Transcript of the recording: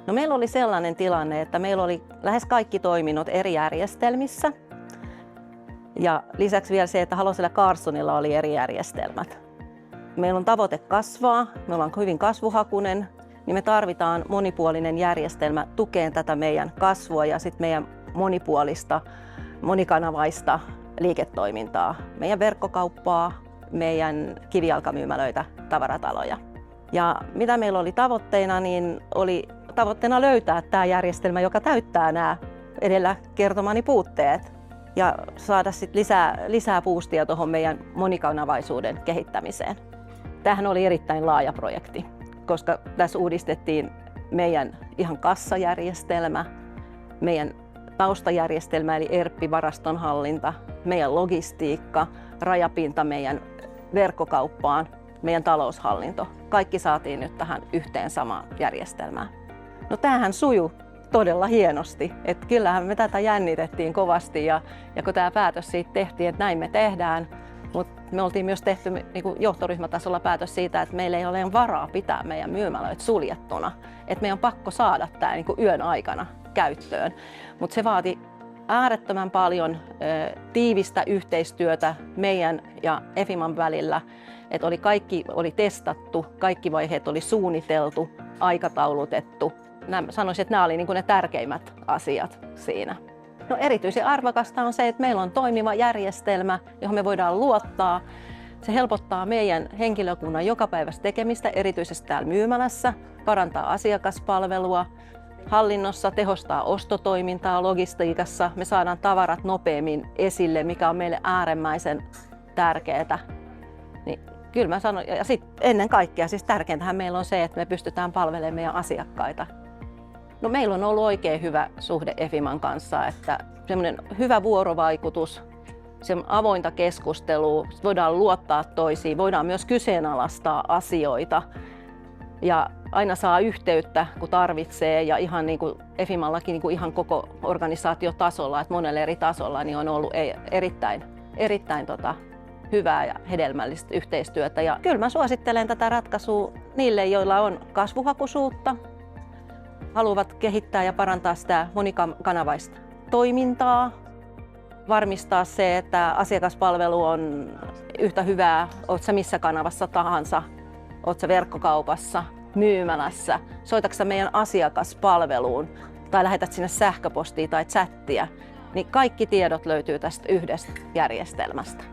No meillä oli sellainen tilanne, että meillä oli lähes kaikki toiminnot eri järjestelmissä. Ja lisäksi vielä se, että Halosella Carsonilla oli eri järjestelmät. Meillä on tavoite kasvaa, me ollaan hyvin kasvuhakuinen, niin me tarvitaan monipuolinen järjestelmä tukeen tätä meidän kasvua ja sitten meidän monipuolista, monikanavaista liiketoimintaa. Meidän verkkokauppaa, meidän kivijalkamyymälöitä, tavarataloja. Ja mitä meillä oli tavoitteena, niin oli tavoitteena löytää tämä järjestelmä, joka täyttää nämä edellä kertomani puutteet ja saada sitten lisää boostia tuohon meidän monikanavaisuuden kehittämiseen. Tämähän oli erittäin laaja projekti, koska tässä uudistettiin meidän ihan kassajärjestelmä, meidän taustajärjestelmä eli ERP-varastonhallinta, meidän logistiikka, rajapinta meidän verkkokauppaan, meidän taloushallinto. Kaikki saatiin nyt tähän yhteen samaan järjestelmään. No tämähän sujui todella hienosti. Että kyllähän me tätä jännitettiin kovasti ja kun tämä päätös siitä tehtiin, että näin me tehdään, mutta me oltiin myös tehty niin johtoryhmätasolla päätös siitä, että meillä ei ole varaa pitää meidän myymälöitä suljettuna. Että meidän on pakko saada tämä niin yön aikana käyttöön. Mutta se vaati äärettömän paljon tiivistä yhteistyötä meidän ja Efiman välillä. Että kaikki oli testattu, kaikki vaiheet oli suunniteltu, aikataulutettu. Sanoisin, että nämä olivat ne tärkeimmät asiat siinä. No, erityisen arvokasta on se, että meillä on toimiva järjestelmä, johon me voidaan luottaa. Se helpottaa meidän henkilökunnan jokapäiväistä tekemistä, erityisesti täällä myymälässä, parantaa asiakaspalvelua, hallinnossa, tehostaa ostotoimintaa, logistiikassa. Me saadaan tavarat nopeammin esille, mikä on meille äärimmäisen tärkeää. Niin, kyllä mä sanon, ja sitten ennen kaikkea siis tärkeintähän meillä on se, että me pystytään palvelemaan meidän asiakkaita. No, meillä on ollut oikein hyvä suhde Efiman kanssa, että semmoinen hyvä vuorovaikutus, semmoinen avointa keskustelua, voidaan luottaa toisiin, voidaan myös kyseenalaistaa asioita ja aina saa yhteyttä, kun tarvitsee, ja ihan niin kuin Efimallakin niin kuin ihan koko organisaatiotasolla, että monella eri tasolla, niin on ollut erittäin hyvää ja hedelmällistä yhteistyötä. Ja kyllä mä suosittelen tätä ratkaisua niille, joilla on kasvuhakuisuutta, haluavat kehittää ja parantaa sitä monikanavaista toimintaa, varmistaa se, että asiakaspalvelu on yhtä hyvää, oot sä missä kanavassa tahansa, oot sä verkkokaupassa, myymälässä, soitatko sä meidän asiakaspalveluun tai lähetät sinne sähköpostia tai chattia, niin kaikki tiedot löytyy tästä yhdestä järjestelmästä.